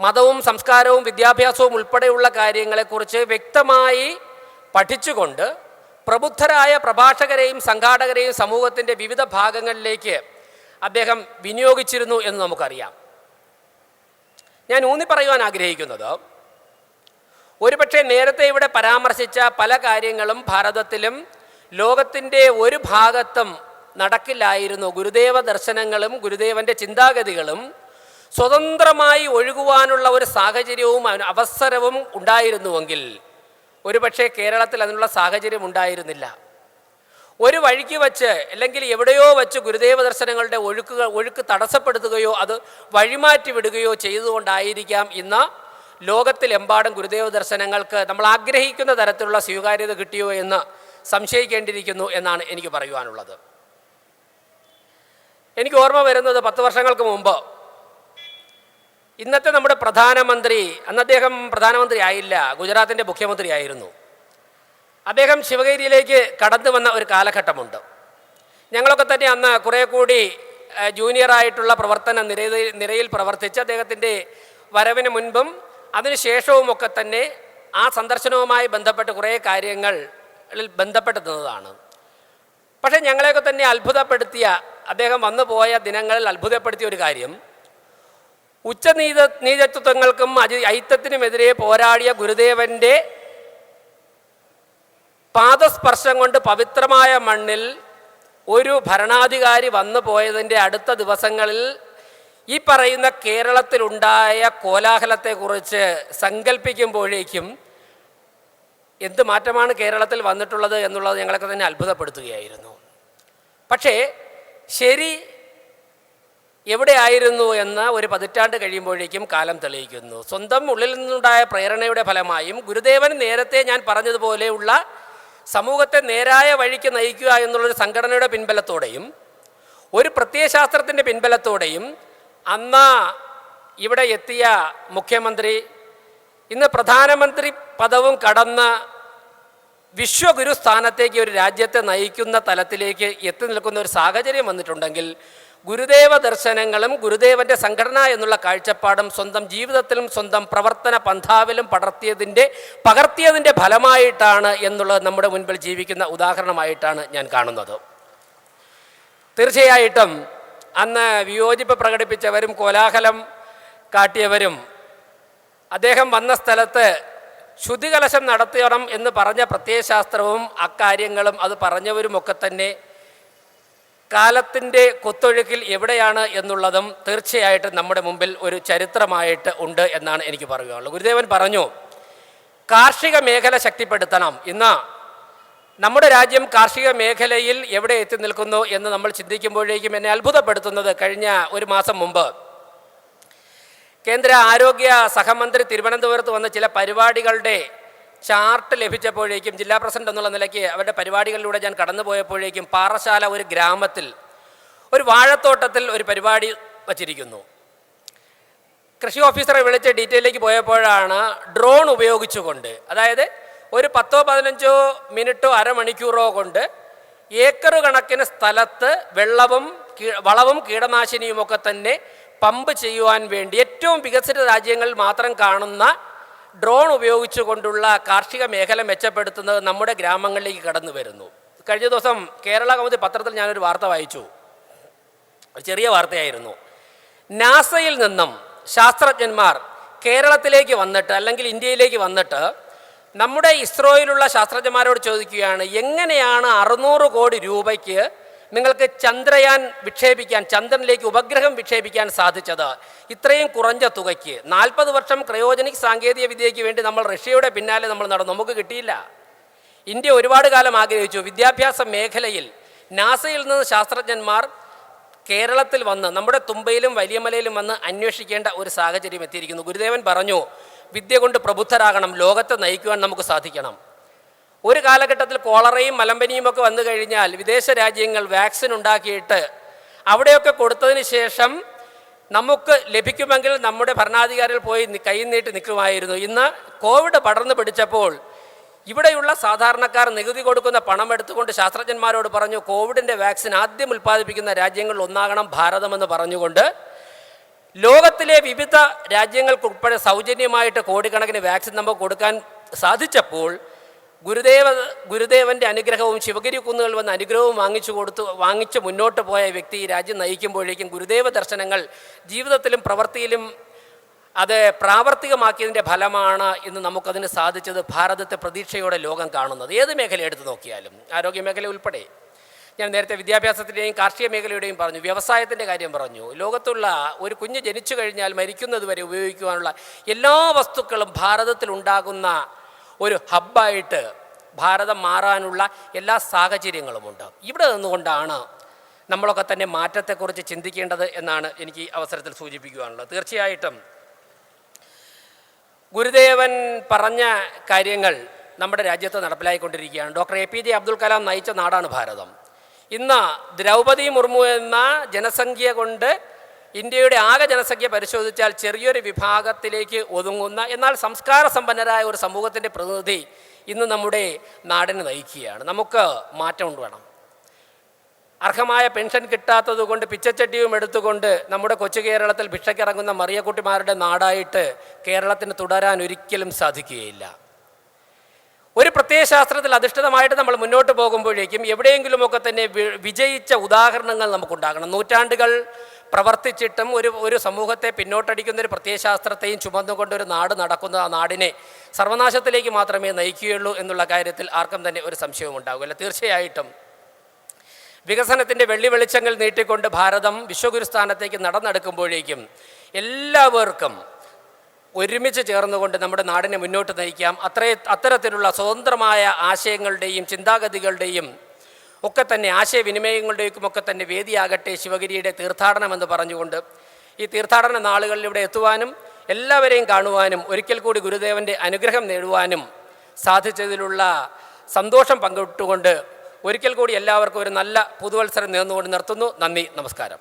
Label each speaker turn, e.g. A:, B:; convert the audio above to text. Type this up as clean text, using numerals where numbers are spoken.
A: മതവും സംസ്കാരവും വിദ്യാഭ്യാസവും ഉൾപ്പെടെയുള്ള കാര്യങ്ങളെക്കുറിച്ച് വ്യക്തമായി പഠിച്ചുകൊണ്ട് പ്രബുദ്ധരായ പ്രഭാഷകരെയും സംഘാടകരെയും സമൂഹത്തിൻ്റെ വിവിധ ഭാഗങ്ങളിലേക്ക് അദ്ദേഹം വിനിയോഗിച്ചിരുന്നു എന്ന് നമുക്കറിയാം. ഞാൻ ഊന്നിപ്പറയുവാൻ ആഗ്രഹിക്കുന്നത്, ഒരുപക്ഷെ നേരത്തെ ഇവിടെ പരാമർശിച്ച പല കാര്യങ്ങളും ഭാരതത്തിലും ലോകത്തിൻ്റെ ഒരു ഭാഗത്തും നടക്കില്ലായിരുന്നു. ഗുരുദേവ ദർശനങ്ങളും ഗുരുദേവൻ്റെ ചിന്താഗതികളും സ്വതന്ത്രമായി ഒഴുകുവാനുള്ള ഒരു സാഹചര്യവും അവസരവും ഉണ്ടായിരുന്നുവെങ്കിൽ ഒരുപക്ഷെ കേരളത്തിൽ അതിനുള്ള സാഹചര്യം ഉണ്ടായിരുന്നില്ല. ഒരു വഴിക്ക് വച്ച് അല്ലെങ്കിൽ എവിടെയോ വച്ച് ഗുരുദേവ ദർശനങ്ങളുടെ ഒഴുക്ക് തടസ്സപ്പെടുത്തുകയോ അത് വഴിമാറ്റി വിടുകയോ ചെയ്തുകൊണ്ടായിരിക്കാം ഇന്ന് ലോകത്തിലെമ്പാടും ഗുരുദേവ ദർശനങ്ങൾക്ക് നമ്മൾ ആഗ്രഹിക്കുന്ന തരത്തിലുള്ള സ്വീകാര്യത കിട്ടിയോ എന്ന് സംശയിക്കേണ്ടിയിരിക്കുന്നു എന്നാണ് എനിക്ക് പറയുവാനുള്ളത്. എനിക്ക് ഓർമ്മ വരുന്നത് 10 വർഷങ്ങൾക്ക് മുമ്പ് ഇന്നത്തെ നമ്മുടെ പ്രധാനമന്ത്രി, അന്ന് അദ്ദേഹം പ്രധാനമന്ത്രി ആയില്ല, ഗുജറാത്തിൻ്റെ മുഖ്യമന്ത്രി ആയിരുന്നു. അദ്ദേഹം ശിവഗിരിയിലേക്ക് കടന്നു വന്ന ഒരു കാലഘട്ടമുണ്ട്. ഞങ്ങളൊക്കെ തന്നെ അന്ന് കുറേ കൂടി ജൂനിയറായിട്ടുള്ള പ്രവർത്തന നിരയിൽ പ്രവർത്തിച്ച് അദ്ദേഹത്തിൻ്റെ വരവിന് മുൻപും അതിനുശേഷവുമൊക്കെ തന്നെ ആ സന്ദർശനവുമായി ബന്ധപ്പെട്ട് കുറേ കാര്യങ്ങളിൽ ബന്ധപ്പെട്ട് നിന്നതാണ്. പക്ഷേ ഞങ്ങളെയൊക്കെ തന്നെ അത്ഭുതപ്പെടുത്തിയ, അദ്ദേഹം വന്നു പോയ ദിനങ്ങളിൽ അത്ഭുതപ്പെടുത്തിയ ഒരു കാര്യം, നീചത്വങ്ങൾക്കും ഐത്തത്തിനുമെതിരെ പോരാടിയ ഗുരുദേവൻ്റെ പാദസ്പർശം കൊണ്ട് പവിത്രമായ മണ്ണിൽ ഒരു ഭരണാധികാരി വന്നു പോയതിൻ്റെ അടുത്ത ദിവസങ്ങളിൽ ഈ പറയുന്ന കേരളത്തിലുണ്ടായ കോലാഹലത്തെക്കുറിച്ച് സങ്കല്പിക്കുമ്പോഴേക്കും എന്ത് മാറ്റമാണ് കേരളത്തിൽ വന്നിട്ടുള്ളത് എന്നുള്ളത് ഞങ്ങളൊക്കെ തന്നെ അത്ഭുതപ്പെടുത്തുകയായിരുന്നു. പക്ഷേ ശരി എവിടെയായിരുന്നു എന്ന് ഒരു പതിറ്റാണ്ട് കഴിയുമ്പോഴേക്കും കാലം തെളിയിക്കുന്നു. സ്വന്തം ഉള്ളിൽ നിന്നുണ്ടായ പ്രേരണയുടെ ഫലമായും ഗുരുദേവൻ നേരത്തെ ഞാൻ പറഞ്ഞതുപോലെയുള്ള സമൂഹത്തെ നേരായ വഴിക്ക് നയിക്കുക എന്നുള്ളൊരു സംഘടനയുടെ പിൻബലത്തോടെയും ഒരു പ്രത്യയശാസ്ത്രത്തിൻ്റെ പിൻബലത്തോടെയും അന്ന് ഇവിടെ എത്തിയ മുഖ്യമന്ത്രി ഇന്ന് പ്രധാനമന്ത്രി പദവും കടന്ന് വിശ്വഗുരു സ്ഥാനത്തേക്ക് ഒരു രാജ്യത്തെ നയിക്കുന്ന തലത്തിലേക്ക് എത്തി നിൽക്കുന്ന ഒരു സാഹചര്യം വന്നിട്ടുണ്ടെങ്കിൽ ഗുരുദേവ ദർശനങ്ങളും ഗുരുദേവൻ്റെ സംഘടന എന്നുള്ള കാഴ്ചപ്പാടും സ്വന്തം ജീവിതത്തിലും സ്വന്തം പ്രവർത്തന പന്ഥാവിലും പകർത്തിയതിൻ്റെ ഫലമായിട്ടാണ് എന്നുള്ളത് നമ്മുടെ മുൻപിൽ ജീവിക്കുന്ന ഉദാഹരണമായിട്ടാണ് ഞാൻ കാണുന്നത്. തീർച്ചയായിട്ടും അന്ന് വിയോജിപ്പ് പ്രകടിപ്പിച്ചവരും കോലാഹലം കാട്ടിയവരും അദ്ദേഹം വന്ന സ്ഥലത്ത് ശുദ്ധികലശം നടത്തണം എന്ന് പറഞ്ഞ പ്രത്യയശാസ്ത്രവും അക്കാര്യങ്ങളും അത് പറഞ്ഞവരുമൊക്കെ തന്നെ കാലത്തിൻ്റെ കുത്തൊഴുക്കിൽ എവിടെയാണ് എന്നുള്ളതും തീർച്ചയായിട്ടും നമ്മുടെ മുമ്പിൽ ഒരു ചരിത്രമായിട്ട് ഉണ്ട് എന്നാണ് എനിക്ക് പറയുകയുള്ളത്. ഗുരുദേവൻ പറഞ്ഞു, കാർഷിക മേഖല ശക്തിപ്പെടുത്തണം. ഇന്ന് നമ്മുടെ രാജ്യം കാർഷിക മേഖലയിൽ എവിടെ എത്തി നിൽക്കുന്നു എന്ന് നമ്മൾ ചിന്തിക്കുമ്പോഴേക്കും എന്നെ അത്ഭുതപ്പെടുത്തുന്നത്, കഴിഞ്ഞ ഒരു മാസം മുമ്പ് കേന്ദ്ര ആരോഗ്യ സഹമന്ത്രി തിരുവനന്തപുരത്ത് വന്ന് ചില പരിപാടികളുടെ ചാർട്ട് ലഭിച്ചപ്പോഴേക്കും ജില്ലാ പ്രസിഡന്റ് എന്നുള്ള നിലയ്ക്ക് അവരുടെ പരിപാടികളിലൂടെ ഞാൻ കടന്നുപോയപ്പോഴേക്കും പാറശാല ഒരു ഗ്രാമത്തിൽ ഒരു വാഴത്തോട്ടത്തിൽ ഒരു പരിപാടി വച്ചിരിക്കുന്നു. കൃഷി ഓഫീസറെ വിളിച്ച് ഡീറ്റെയിലേക്ക് പോയപ്പോഴാണ് ഡ്രോൺ ഉപയോഗിച്ചുകൊണ്ട്, അതായത് ഒരു 10-15 മിനിറ്റോ അരമണിക്കൂറോ കൊണ്ട് ഏക്കർ കണക്കിന് സ്ഥലത്ത് വളവും കീടനാശിനിയുമൊക്കെ തന്നെ പമ്പ് ചെയ്യുവാൻ വേണ്ടി ഏറ്റവും വികസിത രാജ്യങ്ങളിൽ മാത്രം കാണുന്ന ഡ്രോൺ ഉപയോഗിച്ചുകൊണ്ടുള്ള കാർഷിക മേഖല മെച്ചപ്പെടുത്തുന്നത് നമ്മുടെ ഗ്രാമങ്ങളിലേക്ക് കടന്നു വരുന്നു. കഴിഞ്ഞ ദിവസം കേരള കൗമുദി പത്രത്തിൽ ഞാനൊരു വാർത്ത വായിച്ചു. ഒരു ചെറിയ വാർത്തയായിരുന്നു. നാസയിൽ നിന്നും ശാസ്ത്രജ്ഞന്മാർ കേരളത്തിലേക്ക് വന്നിട്ട് അല്ലെങ്കിൽ ഇന്ത്യയിലേക്ക് വന്നിട്ട് നമ്മുടെ ഇസ്രോയിലുള്ള ശാസ്ത്രജ്ഞന്മാരോട് ചോദിക്കുകയാണ്, എങ്ങനെയാണ് 600 കോടി രൂപയ്ക്ക് നിങ്ങൾക്ക് ചന്ദ്രയാൻ വിക്ഷേപിക്കാൻ, ചന്ദ്രനിലേക്ക് ഉപഗ്രഹം വിക്ഷേപിക്കാൻ സാധിച്ചത്? ഇത്രയും കുറഞ്ഞ തുകയ്ക്ക് 40 വർഷം ക്രയോജനിക് സാങ്കേതിക വിദ്യയ്ക്ക് വേണ്ടി നമ്മൾ റഷ്യയുടെ പിന്നാലെ നമ്മൾ നടന്നു, നമുക്ക് കിട്ടിയില്ല. ഇന്ത്യ ഒരുപാട് കാലം ആഗ്രഹിച്ചു. വിദ്യാഭ്യാസ മേഖലയിൽ നാസയിൽ നിന്ന് ശാസ്ത്രജ്ഞന്മാർ കേരളത്തിൽ വന്ന് നമ്മുടെ തുമ്പയിലും വലിയമലയിലും വന്ന് അന്വേഷിക്കേണ്ട ഒരു സാഹചര്യം എത്തിയിരിക്കുന്നു. ഗുരുദേവൻ പറഞ്ഞു, വിദ്യ കൊണ്ട് പ്രബുദ്ധരാകണം, ലോകത്തെ നയിക്കുവാൻ നമുക്ക് സാധിക്കണം. ഒരു കാലഘട്ടത്തിൽ കോളറയും മലമ്പനിയും ഒക്കെ വന്നു കഴിഞ്ഞാൽ വിദേശ രാജ്യങ്ങൾ വാക്സിൻ ഉണ്ടാക്കിയിട്ട് അവിടെയൊക്കെ കൊടുത്തതിന് ശേഷം നമുക്ക് ലഭിക്കുമെങ്കിൽ നമ്മുടെ ഭരണാധികാരികൾ പോയി കൈ നീട്ടി നിൽക്കുമായിരുന്നു. ഇന്ന് കോവിഡ് പടർന്നു പിടിച്ചപ്പോൾ ഇവിടെയുള്ള സാധാരണക്കാർ നികുതി കൊടുക്കുന്ന പണം എടുത്തുകൊണ്ട് ശാസ്ത്രജ്ഞന്മാരോട് പറഞ്ഞു, കോവിഡിൻ്റെ വാക്സിൻ ആദ്യം ഉൽപ്പാദിപ്പിക്കുന്ന രാജ്യങ്ങളിൽ ഒന്നാകണം ഭാരതമെന്ന് പറഞ്ഞുകൊണ്ട് ലോകത്തിലെ വിവിധ രാജ്യങ്ങൾക്കുൾപ്പെടെ സൗജന്യമായിട്ട് കോടിക്കണക്കിന് വാക്സിൻ നമുക്ക് കൊടുക്കാൻ സാധിച്ചപ്പോൾ ഗുരുദേവൻ്റെ അനുഗ്രഹവും ശിവഗിരി കുന്നുകൾ വന്ന അനുഗ്രഹവും വാങ്ങിച്ച് മുന്നോട്ട് പോയ വ്യക്തി ഈ രാജ്യം നയിക്കുമ്പോഴേക്കും ഗുരുദേവ ദർശനങ്ങൾ ജീവിതത്തിലും പ്രവൃത്തിയിലും അത് പ്രാവർത്തികമാക്കിയതിൻ്റെ ഫലമാണ് ഇന്ന് നമുക്കതിന് സാധിച്ചത്. ഭാരതത്തെ പ്രതീക്ഷയോടെ ലോകം കാണുന്നത് ഏത് മേഖല എടുത്തു നോക്കിയാലും, ആരോഗ്യ മേഖല ഉൾപ്പെടെ. ഞാൻ നേരത്തെ വിദ്യാഭ്യാസത്തിൻ്റെയും കാർഷിക മേഖലയുടെയും പറഞ്ഞു, വ്യവസായത്തിൻ്റെ കാര്യം പറഞ്ഞു. ലോകത്തുള്ള ഒരു കുഞ്ഞ് ജനിച്ചു കഴിഞ്ഞാൽ മരിക്കുന്നത് വരെ ഉപയോഗിക്കുവാനുള്ള എല്ലാ വസ്തുക്കളും ഭാരതത്തിലുണ്ടാകുന്ന ഒരു ഹബ്ബായിട്ട് ഭാരതം മാറാനുള്ള എല്ലാ സാഹചര്യങ്ങളുമുണ്ട്. ഇവിടെ നിന്നുകൊണ്ടാണ് നമ്മളൊക്കെ തന്നെ മാറ്റത്തെക്കുറിച്ച് ചിന്തിക്കേണ്ടത് എന്നാണ് എനിക്ക് അവസരത്തിൽ സൂചിപ്പിക്കുവാനുള്ളത്. തീർച്ചയായിട്ടും ഗുരുദേവൻ പറഞ്ഞ കാര്യങ്ങൾ നമ്മുടെ രാജ്യത്ത് നടപ്പിലായിക്കൊണ്ടിരിക്കുകയാണ്. ഡോക്ടർ APJ അബ്ദുൽ കലാം നയിച്ച നാടാണ് ഭാരതം. ഇന്ന് ദ്രൗപദി മുർമു എന്ന ജനസംഖ്യ കൊണ്ട് ഇന്ത്യയുടെ ആകെ ജനസംഖ്യ പരിശോധിച്ചാൽ ചെറിയൊരു വിഭാഗത്തിലേക്ക് ഒതുങ്ങുന്ന എന്നാൽ സംസ്കാര സമ്പന്നരായ ഒരു സമൂഹത്തിൻ്റെ പ്രതിനിധി ഇന്ന് നമ്മുടെ നാടിനെ നയിക്കുകയാണ്. നമുക്ക് മാറ്റം കൊണ്ടുവേണം. അർഹമായ പെൻഷൻ കിട്ടാത്തത് കൊണ്ട് പിച്ചച്ചട്ടിയും എടുത്തുകൊണ്ട് നമ്മുടെ കൊച്ചു കേരളത്തിൽ ഭിക്ഷയ്ക്കിറങ്ങുന്ന മറിയക്കുട്ടിമാരുടെ നാടായിട്ട് കേരളത്തിന് തുടരാൻ ഒരിക്കലും സാധിക്കുകയില്ല. ഒരു പ്രത്യയശാസ്ത്രത്തിൽ അധിഷ്ഠിതമായിട്ട് നമ്മൾ മുന്നോട്ട് പോകുമ്പോഴേക്കും എവിടെയെങ്കിലുമൊക്കെ തന്നെ വിജയിച്ച ഉദാഹരണങ്ങൾ നമുക്കുണ്ടാകണം. നൂറ്റാണ്ടുകൾ പ്രവർത്തിച്ചിട്ടും ഒരു സമൂഹത്തെ പിന്നോട്ടടിക്കുന്ന ഒരു പ്രത്യയശാസ്ത്രത്തെയും ചുമന്നുകൊണ്ട് ഒരു നാട് നടക്കുന്ന ആ നാടിനെ സർവനാശത്തിലേക്ക് മാത്രമേ നയിക്കുകയുള്ളൂ എന്നുള്ള കാര്യത്തിൽ ആർക്കും തന്നെ ഒരു സംശയവും ഉണ്ടാകില്ല. തീർച്ചയായിട്ടും വികസനത്തിൻ്റെ വെള്ളി വെളിച്ചങ്ങൾ നീട്ടിക്കൊണ്ട് ഭാരതം വിശ്വഗുരുസ്ഥാനത്തേക്ക് നടന്നെടുക്കുമ്പോഴേക്കും എല്ലാവർക്കും ഒരുമിച്ച് ചേർന്നുകൊണ്ട് നമ്മുടെ നാടിനെ മുന്നോട്ട് നയിക്കാം. അത്തരത്തിലുള്ള സ്വതന്ത്രമായ ആശയങ്ങളുടെയും ചിന്താഗതികളുടെയും ഒക്കെ തന്നെ ആശയവിനിമയങ്ങളുടെയും ഒക്കെ തന്നെ വേദിയാകട്ടെ ശിവഗിരിയുടെ തീർത്ഥാടനം എന്ന് പറഞ്ഞുകൊണ്ട് ഈ തീർത്ഥാടന നാളുകളിൽ ഇവിടെ എത്തുവാനും എല്ലാവരെയും കാണുവാനും ഒരിക്കൽ കൂടി ഗുരുദേവൻ്റെ അനുഗ്രഹം നേടുവാനും സാധിച്ചതിലുള്ള സന്തോഷം പങ്കിട്ടുകൊണ്ട് ഒരിക്കൽ കൂടി എല്ലാവർക്കും ഒരു നല്ല പുതുവത്സരം നേർന്നുകൊണ്ട് നിർത്തുന്നു. നന്ദി, നമസ്കാരം.